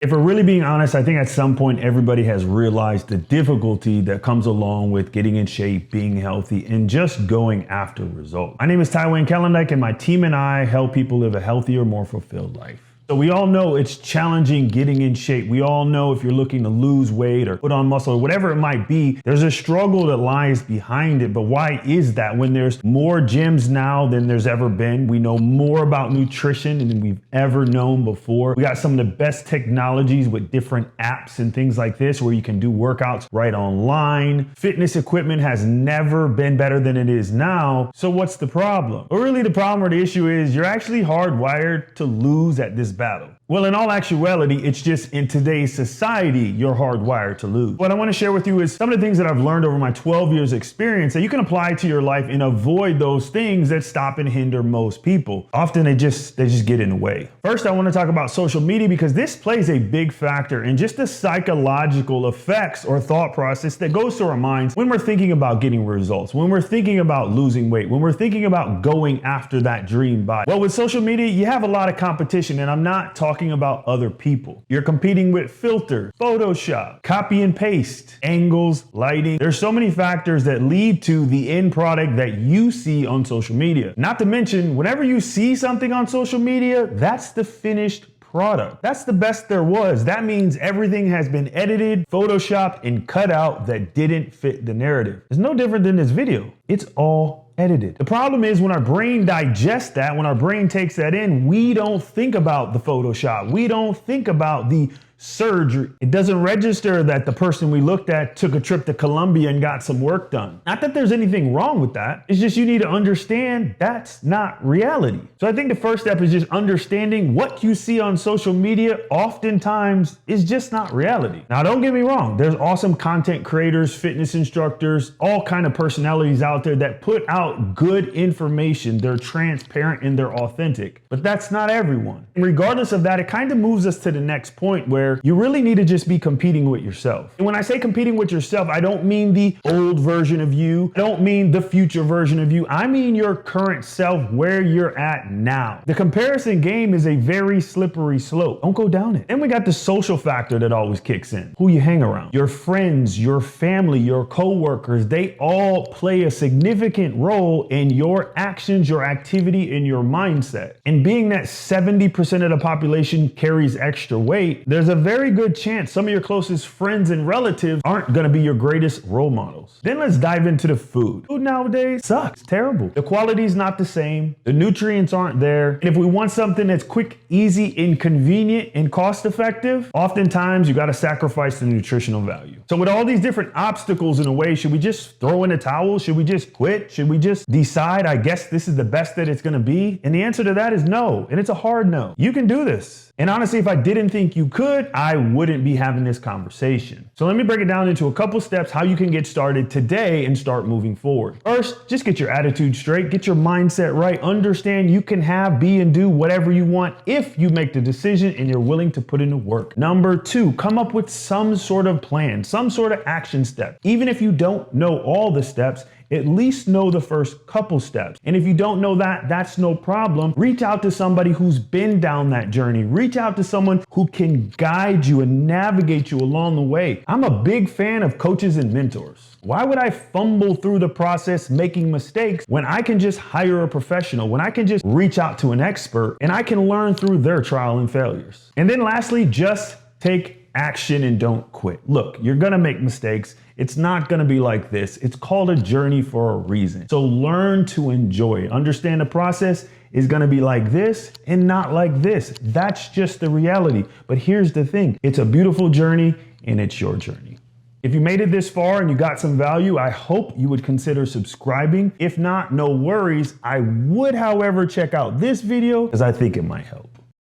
If we're really being honest, I think at some point everybody has realized the difficulty that comes along with getting in shape, being healthy, and just going after results. My name is Tywin Kellendijk, and my team and I help people live a healthier, more fulfilled life. So we all know it's challenging getting in shape. We all know if you're looking to lose weight or put on muscle or whatever it might be, there's a struggle that lies behind it. But why is that? When there's more gyms now than there's ever been, we know more about nutrition than we've ever known before. We got some of the best technologies with different apps and things like this where you can do workouts right online. Fitness equipment has never been better than it is now. So what's the problem? Well, really the problem or the issue is you're actually hardwired to lose at this battle. Well, in all actuality, it's just in today's society, you're hardwired to lose. What I want to share with you is some of the things that I've learned over my 12 years experience that you can apply to your life and avoid those things that stop and hinder most people. Often they just get in the way. First, I want to talk about social media because this plays a big factor in just the psychological effects or thought process that goes through our minds when we're thinking about getting results, when we're thinking about losing weight, when we're thinking about going after that dream body. Well, with social media, you have a lot of competition, and I'm not talking about other people. You're competing with filters, Photoshop, copy and paste, angles, lighting. There's so many factors that lead to the end product that you see on social media. Not to mention, whenever you see something on social media, that's the finished product. That's the best there was. That means everything has been edited, photoshopped, and cut out that didn't fit the narrative. It's no different than this video. It's all edited. The problem is when our brain digests that, when our brain takes that in, we don't think about the Photoshop. We don't think about the surgery. It doesn't register that the person we looked at took a trip to Colombia and got some work done. Not that there's anything wrong with that. It's just you need to understand that's not reality. So I think the first step is just understanding what you see on social media oftentimes is just not reality. Now, don't get me wrong. There's awesome content creators, fitness instructors, all kind of personalities out there that put out good information. They're transparent and they're authentic, but that's not everyone. And regardless of that, it kind of moves us to the next point where you really need to just be competing with yourself. And when I say competing with yourself, I don't mean the old version of you. I don't mean the future version of you. I mean your current self, where you're at now. The comparison game is a very slippery slope. Don't go down it. Then we got the social factor that always kicks in. Who you hang around. Your friends, your family, your coworkers, they all play a significant role in your actions, your activity, and your mindset. And being that 70% of the population carries extra weight, there's a very good chance some of your closest friends and relatives aren't going to be your greatest role models. Then let's dive into the food. Food nowadays sucks. It's terrible. The quality is not the same. The nutrients aren't there. And if we want something that's quick, easy, and convenient and cost effective, oftentimes you got to sacrifice the nutritional value. So with all these different obstacles in a way, should we just throw in a towel? Should we just quit? Should we just decide, I guess this is the best that it's going to be? And the answer to that is no. And it's a hard no. You can do this. And honestly, if I didn't think you could, I wouldn't be having this conversation. So let me break it down into a couple steps how you can get started today and start moving forward. First, just get your attitude straight, get your mindset right, understand you can have, be, and do whatever you want if you make the decision and you're willing to put in the work. Number two, come up with some sort of plan, some sort of action step. Even if you don't know all the steps, at least know the first couple steps. And if you don't know that, that's no problem. Reach out to somebody who's been down that journey. Reach out to someone who can guide you and navigate you along the way. I'm a big fan of coaches and mentors. Why would I fumble through the process making mistakes when I can just hire a professional, when I can just reach out to an expert and I can learn through their trial and failures? And then lastly, just take action and don't quit. Look, you're gonna make mistakes. It's not gonna be like this. It's called a journey for a reason. So learn to enjoy it. Understand the process is gonna be like this and not like this. That's just the reality. But here's the thing. It's a beautiful journey and it's your journey. If you made it this far and you got some value, I hope you would consider subscribing. If not, no worries. I would, however, check out this video because I think it might help.